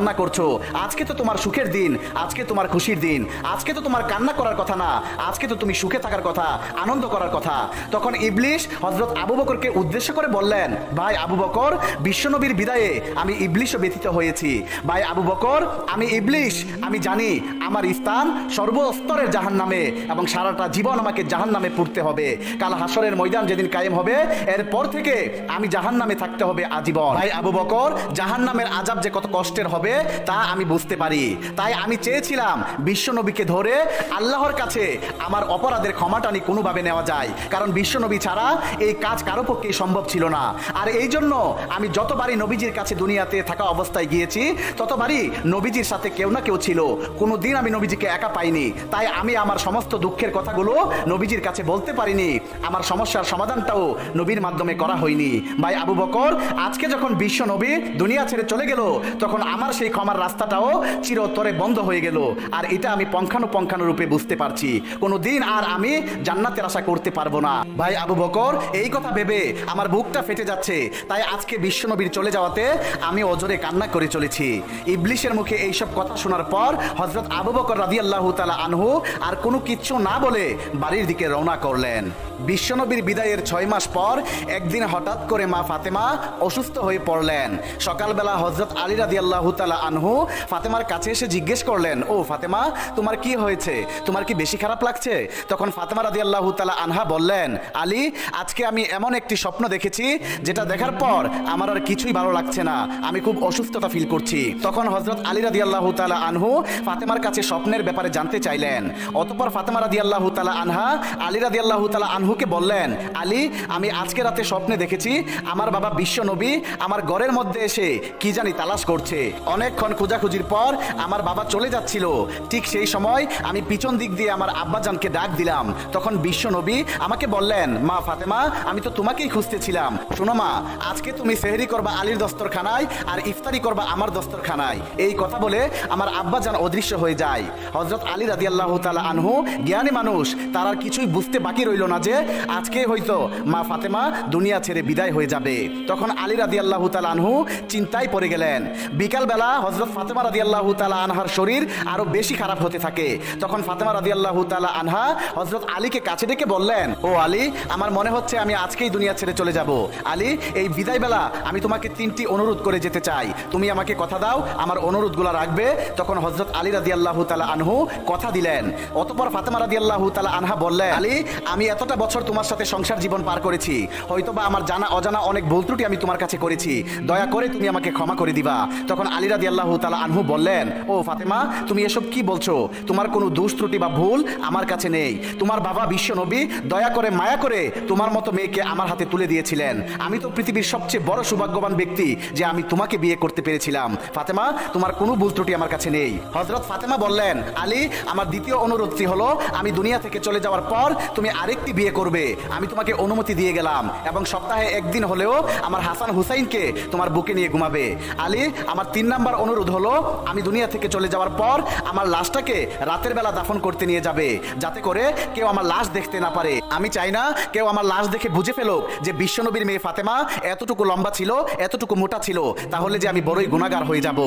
কান্না করছো? আজকে তো তোমার সুখের দিন, আজকে তোমার খুশির দিন, আজকে তো তোমার কান্না করার কথা না, আজকে তো তুমি সুখে থাকার কথা, আনন্দ করার কথা। তখন ইবলিশ হযরত আবু বকরকে উদ্দেশ্য করে বললেন, ভাই আবু বকর, বিশ্বনবীর বিদায়ে আমি ইবলিশও ব্যথিত হয়েছি। ভাই আবু বকর, আমি ইবলিশ, আমি জানি আমার স্থান সর্বস্তরের জাহান্নামে এবং সারাটা জীবন আমাকে জাহান্নামে পড়তে হবে। কাল হাসরের ময়দান যেদিন কায়েম হবে, এরপর থেকে আমি জাহান্নামে থাকতে হবে আজীবন। ভাই আবু বকর, জাহান্নামের আযাব যে কত কষ্টের হবে তা আমি বুঝতে পারি। তাই আমি চেয়েছিলাম বিশ্বনবীকে ধরে আল্লাহর কাছে আমার অপরাধের ক্ষমাটানি কোনোভাবে নেওয়া যায়, কারণ বিশ্বনবী ছাড়া এই কাজ কারো পক্ষেই সম্ভব ছিল না। আর এই জন্য আমি যতবারই নবীজির কাছে দুনিয়াতে থাকা অবস্থায় গিয়েছি, ততবারই নবীজির সাথে কেউ না কেউ ছিল, কোনোদিন আমি নবীজিকে একা পাইনি। তাই আমি আমার সমস্ত দুঃখের কথাগুলো নবীজির কাছে বলতে পারিনি, আমার সমস্যার সমাধানটাও নবীর মাধ্যমে করা হয়নি। ভাই আবু বকর, আজকে যখন বিশ্ব নবী দুনিয়া ছেড়ে চলে গেল, তখন আমার সেই ক্ষমার রাস্তাটাও চিরতরে বন্ধ হয়ে গেল। আর এটা আমি পঙ্খানুপঙ্খানুরূপে বুঝতে পারছি, কোনোদিন আর আমি জান্নাতের আশা করতে পারবো না। ভাই আবু বকর, এই কথা ভেবে আমার বুকটা ফেটে যাচ্ছে। তাই আজকে বিশ্বনবীর চলে যাওয়াতে আমি অজরে কান্না করে চলেছি। ইবলিশের মুখে এইসব কথা শোনার পর হযরত আবু বকর রাদিয়াল্লাহু তাআলা আনহু আর কোনো কিচ্ছু না বলে বাড়ির দিকে রওনা করলেন। বিশ্বনবীর বিদায়ের 6 মাস পর একদিন হঠাৎ করে মা ফাতেমা অসুস্থ হয়ে পড়লেন। সকালবেলা হযরত আলী রাদিয়াল্লাহু তাআলা আনহু ফাতেমার কাছে এসে জিজ্ঞেস করলেন, ও ফাতেমা, তোমার কি হয়েছে? তোমার কি বেশি খারাপ লাগছে? তখন ফাতেমা রাদিয়াল্লাহু তাআলা আনহা বললেন, আলী, আজকে আমি এমন একটি স্বপ্ন দেখেছি যেটা দেখার পর আমার আর কিছুই ভালো লাগছে না, আমি খুব অসুস্থতা ফিল করছি। তখন হযরত আলী রাদিয়াল্লাহু তাআলা আনহু ফাতেমার কাছে স্বপ্নের ব্যাপারে জানতে চাইলেন। অতঃপর ফাতেমা রাদিয়াল্লাহু তাআলা আনহা আলী রাদিয়াল্লাহু তাআলা আনহুকে বললেন, আলী, আমি আজকে রাতে স্বপ্নে দেখেছি আমার বাবা বিশ্ব নবী আমার ঘরের মধ্যে এসে কি জানি তালাশ করছে। অনেকক্ষণ খোঁজাখুঁজির পর আমার বাবা চলে যাচ্ছিল। ঠিক সেই সময় আমি পিছন দিক দিয়ে আমার আব্বাজানকে ডাক দিলাম। তখন বিশ্ব নবী আমাকে বললেন, মা ফাতেমা, আমি তো তোমাকেই খুঁজতেছিলাম। শোনো মা, আজকে তুমি সেহরি করবা আলীর দস্তরখানায় আর ইফতারি করবা আমার দস্তরখানায়। এই কথা বলে আমার আব্বাজান অদৃশ্য হয়ে যায়। হযরত আলী রাদিয়াল্লাহু তাআলা আনহু জ্ঞানী মানুষ, তার আর কিছুই বুঝতে বাকি রইল না যে আজকে হয়তো মা ফাতেমা দুনিয়া ছেড়ে বিদায় হয়ে যাবে। তখন আলী রাদিয়াল্লাহু তাআলা আনহু চিন্তায় পড়ে গেলেন। বিকালবেলা হযরত ফাতেমা রাদিয়াল্লাহু তাআলা আনহার শরীর আরো বেশি খারাপ হতে থাকে। তখন ফাতেমা রাদিয়াল্লাহু তাআলা আনহা হযরত আলীকে কাছে ডেকে বললেন, ও আলী, আমার মনে হচ্ছে আমি আজকেই দুনিয়া ছেড়ে চলে যাব। আলী, এই বিদায় বেলা আমি তোমাকে 3টি অনুরোধ করে যেতে চাই, তুমি আমাকে কথা দাও আমার অনুরোধগুলো রাখবে। তখন হযরত আলী রাদিয়াল্লাহু তাআলা আনহু কথা দিলেন। অতঃপর ফাতেমা রাদিয়াল্লাহু তাআলা আনহা বললেন, আলী, আমি এতটা বছর তোমার সাথে সংসার জীবন পার করেছি, হয়তোবা আমার জানা অজানা অনেক ভুল ত্রুটি আমি তোমার কাছে করেছি, দয়া করে তুমি আমাকে ক্ষমা করে দিবা। তখন আলী রাদিয়াল্লাহু তাআলা আনহু বললেন, ও ফাতেমা, তুমি এসব কি বলছো? তোমার কোনো দোষ ত্রুটি বা ভুল আমার কাছে নেই। তোমার বাবা বিশ্ব নবী দয়া করে মায়া করে তোমার মতো মেয়েকে আমার হাতে তুলে দিয়েছিলেন। আমি তো পৃথিবীর সবচেয়ে বড় সৌভাগ্যবান ব্যক্তি যে আমি তোমাকে বিয়ে করতে পেরেছিলাম। ফাতেমা, তোমার কোনো ভুল ত্রুটি আমার কাছে নেই। হযরত ফাতেমা বললেন, আলী, আমার দ্বিতীয় অনুরোধটি হলো আমি দুনিয়া থেকে চলে যাওয়ার পর তুমি আরেকটি বিয়ে করবে, আমি তোমাকে অনুমতি দিয়ে গেলাম, এবং সপ্তাহে একদিন হলেও আমার হাসান হুসাইনকে তোমার বুকে নিয়ে ঘুমাবে। আলী, আমার 3 নাম্বার অনুরোধ হলো আমি দুনিয়া থেকে চলে যাওয়ার পর আমার লাশটাকে রাতের বেলা দাফন করতে নিয়ে যাবে, যাতে করে কেউ আমার লাশ দেখতে না পারে। আমি চাই না কেউ আমার লাশ দেখে বুঝে ফেলুক যে বিশ্বনবীর মেয়ে ফাতেমা এতটুকু লম্বা ছিল, এতটুকু মোটা ছিল, তাহলে যে আমি বড়ই গুনাহগার হয়ে যাব।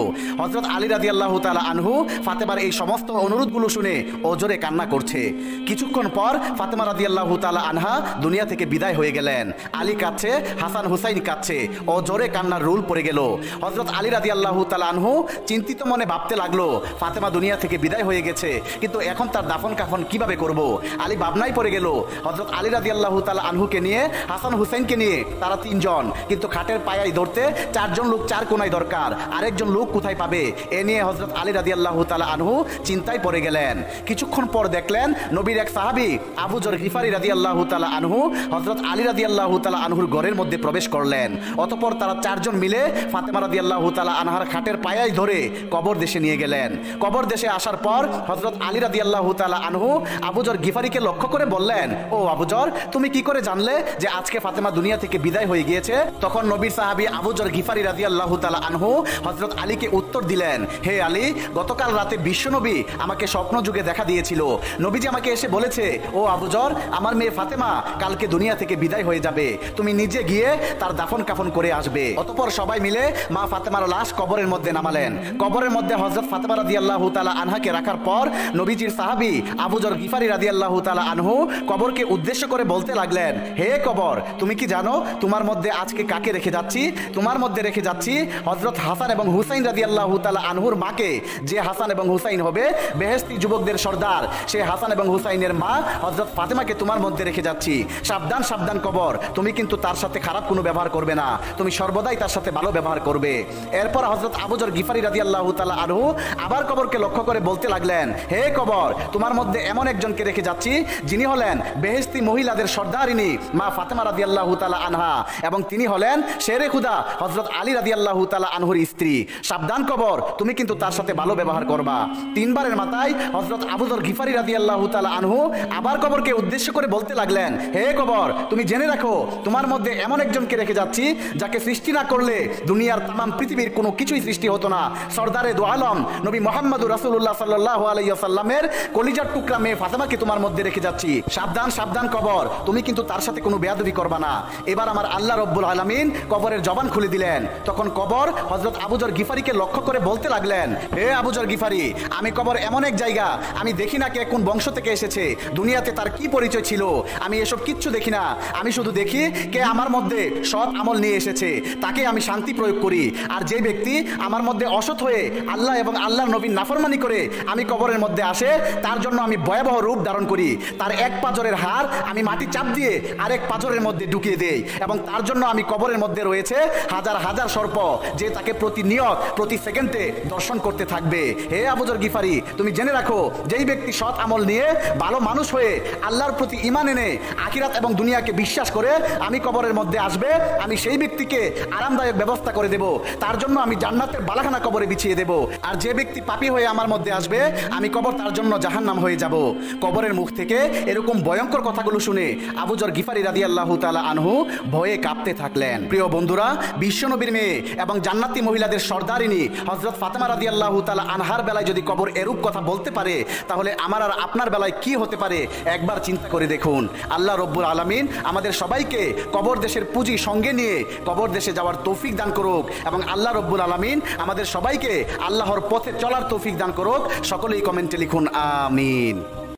হযরত আলী রাদিয়াল্লাহু তাআলা আনহু ফাতেমার এই সমস্ত অনুরোধগুলো শুনে অজরে কান্না করছে। কিছুক্ষণ পর ফাতেমা রাদিয়াল্লাহু তাআলা আনহা দুনিয়া থেকে বিদায় হয়ে গেলেন। আলী কাঁদছে, হাসান হুসাইন কাঁদছে, অজরে কান্নার রোল পড়ে গেল। হযরত আলী রাদিয়াল্লাহু তাআলা আনহু চিন্তিত মনে ভাবতে লাগলো, ফাতেমা দুনিয়া থেকে বিদায় হয়ে গেছে, কিন্তু এখন তার দাফন কাফন কিভাবে করব? আলী ভাবনায় পড়ে গেল। হযরত আলী রাদিয়াল্লাহু তাআলা আনহুকে নিয়ে, হাসান হুসাইনকে নিয়ে তারা 3 জন, কিন্তু খাটের পায়ায় ধরতে 4 জন লোক 4 কোনায় দরকার, আরেকজন লোক কোথায় পাবে? এ নিয়ে হযরত আলী রাদিয়াল্লাহু তাআলা আনহু চিন্তায় পড়ে গেলেন। কিছুক্ষণ পর দেখলেন নবীর এক সাহাবী আবু যর গিফারি রাদিয়াল্লাহু তাআলা আনহু হযরত আলী রাদিয়াল্লাহু তাআলা আনহুর ঘরের মধ্যে প্রবেশ করলেন। অতঃপর তারা 4 জন মিলে ফাতেমা রাদিয়াল্লাহু তাআলা আনহার খাটের পায়ায় ধরে কবর দেশে নিয়ে গেলেন। কবর দেশে আসার পর হযরত আলী রাদিয়াল্লাহু তাআলা আনহু আবু যর গিফারিকে লক্ষ্য করে বললেন, ও আবু যর, তুমি কি করে জানলে যে আজকে ফাতেমা দুনিয়া থেকে বিদায় হয়ে গিয়েছে? তখন নবীর সাহাবী আবু যর গিফারি রাদিয়াল্লাহু তাআলা আনহু হযরত আলীকে উত্তর দিলেন, হে আলী, গতকাল রাতে বিশ্বনবী আমাকে স্বপ্ন যুগে দেখা দিয়েছিল। নবীজি আমাকে এসে বলেছে, ও আবু যর, আমার মেয়ে ফাতেমা কালকে দুনিয়া থেকে বিদায় হয়ে যাবে, তুমি নিজে গিয়ে তার দাফন কাফন করে আসবে। অতঃপর সবাই মিলে মা ফাতেমার লাশ কবরের মধ্যে মধ্যে নামালেন। কবরের মধ্যে হযরত ফাতেমা রাদিয়াল্লাহু তাআলা আনহাকে রাখার পর নবীজির সাহাবী আবু যর গিফারি রাদিয়াল্লাহু তাআলা আনহু কবরকে উদ্দেশ্য করে বলতে লাগলেন, হে কবর, তুমি কি জানো তোমার মধ্যে আজকে কাকে রেখে যাচ্ছি? তোমার মধ্যে রেখে যাচ্ছি হযরত হাসান এবং হুসাইন রাদিয়াল্লাহু তাআলা আনহুর মাকে। যে হাসান এবং হুসাইন হবে বেহেশতি যুবকদের সর্দার, সে হাসান এবং হুসাইনের মা হযরত ফাতেমাকে তোমার মধ্যে রেখে যাচ্ছি। সাবধান সাবধান কবর, তুমি কিন্তু তার সাথে খারাপ কোনো ব্যবহার করবে না, তুমি সর্বদাই তার সাথে ভালো ব্যবহার করবে। এরপর হযরত আবু যর গিফারি রাদিয়াল্লাহু তাআলা আনহু আবার কবরকে লক্ষ্য করে বলতে লাগলেন, হে কবর, তোমার মধ্যে এমন একজনকে রেখে যাচ্ছি যিনি হলেন বেহেশতি মহিলাদের সর্দারিনী মা ফাতেমা রাদিয়াল্লাহু তাআলা আনহা, এবং তিনি হলেন শেরে খুদা হযরত আলী রাদিয়াল্লাহু তাআলা আনহুর স্ত্রী। সাবধান কবর, তুমি কিন্তু তার সাথে ভালো ব্যবহার করবা। তিনবারের মাথায় হযরত আবু যর গিফারি রাদিয়াল্লাহু তাআলা আনহু আবার কবরকে উদ্দেশ্য করে বলতে লাগলেন, হে কবর, তুমি জেনে রাখো তোমার মধ্যে এমন একজনকে রেখে যাচ্ছি যাকে সৃষ্টি না করলে দুনিয়ার তাম পৃথিবীর কোনো কিছুই সৃষ্টি হতো না। সর্দারে দু আলম নবী মুহাম্মদুর রাসূলুল্লাহ সাল্লাল্লাহু আলাইহি ওয়াসাল্লামের কলিজার টুকরা মেয়ে ফাতেমাকে তোমার মধ্যে রেখে যাচ্ছি। সাবধান সাবধান কবর, তুমি কিন্তু তার সাথে কোনো বেয়াদবি করবা না। এবার আমার আল্লাহ রব্বুল আলামিন কবরের জবান খুলে দিলেন। তখন কবর হযরত আবু যর গিফারিকে লক্ষ্য করে বলতে লাগলেন, হে আবু যর গিফারি, আমি কবর এমন এক জায়গা, আমি দেখি না কে কোন বংশ থেকে এসেছে, দুনিয়াতে তার কি পরিচয় ছিল, আমি এসব কিচ্ছু দেখি না। আমি শুধু দেখি কে আমার মধ্যে সৎ আমল নিয়ে এসেছে, তাকে আমি শান্তি প্রয়োগ করি। আর যে ব্যক্তি আমার মধ্যে অসৎ হয়ে আল্লাহ এবং আল্লাহর নবীর নাফরমানি করে আমি কবরের মধ্যে আসে, তার জন্য আমি ভয়াবহ রূপ ধারণ করি। তার এক পাঁজরের হাড় আমি মাটি চাপ দিয়ে আরেক পাঁজরের মধ্যে ঢুকিয়ে দেই, এবং তার জন্য আমি কবরের মধ্যে রয়েছে হাজার হাজার সর্প, যে তাকে প্রতিনিয়ত প্রতি সেকেন্ডে দর্শন করতে থাকবে। হে আবু যর গিফারি, তুমি জেনে রাখো যেই ব্যক্তি সৎ আমল নিয়ে ভালো মানুষ হয়ে আল্লাহর প্রতি ঈমান এনে আখিরাত এবং দুনিয়াকে বিশ্বাস করে আমি কবরের মধ্যে আসবে, আমি সেই ব্যক্তিকে আরামদায়ক ব্যবস্থা করে দেব, তার জন্য আমি জান্নাতের বালাখানা কবরে বিছিয়ে দেব। আর যে ব্যক্তি পাপী হয়ে আমার মধ্যে আসবে, আমি কবর তার জন্য জাহান্নাম হয়ে যাব। কবরের মুখ থেকে এরকম ভয়ঙ্কর কথাগুলো শুনে আবু যর গিফারি রাদিয়াল্লাহু তাআলা আনহু ভয়ে কাঁপতে থাকলেন। প্রিয় বন্ধুরা, বিশ্বনবীর মেয়ে এবং জান্নাতি মহিলাদের সর্দারিনী হযরত ফাতেমা রাদিয়াল্লাহু তাআলা আনহার বেলায় যদি কবর এরূপ কথা বলতে পারে, তাহলে আমার আর আপনার বেলায় কি হতে পারে একবার চিন্তা করে দেখুন। আল্লাহ রব্বুল আলামিন আমাদের সবাইকে কবর দেশের পুঁজি সঙ্গে নিয়ে কবর দেশে যাওয়ার তৌফিক দান করুক, এবং আল্লাহ রব্বুল আলামিন আমাদের সবাইকে আল্লাহর পথে চলার তৌফিক দান করুক। সকলেই কমেন্টে লিখুন আমিন।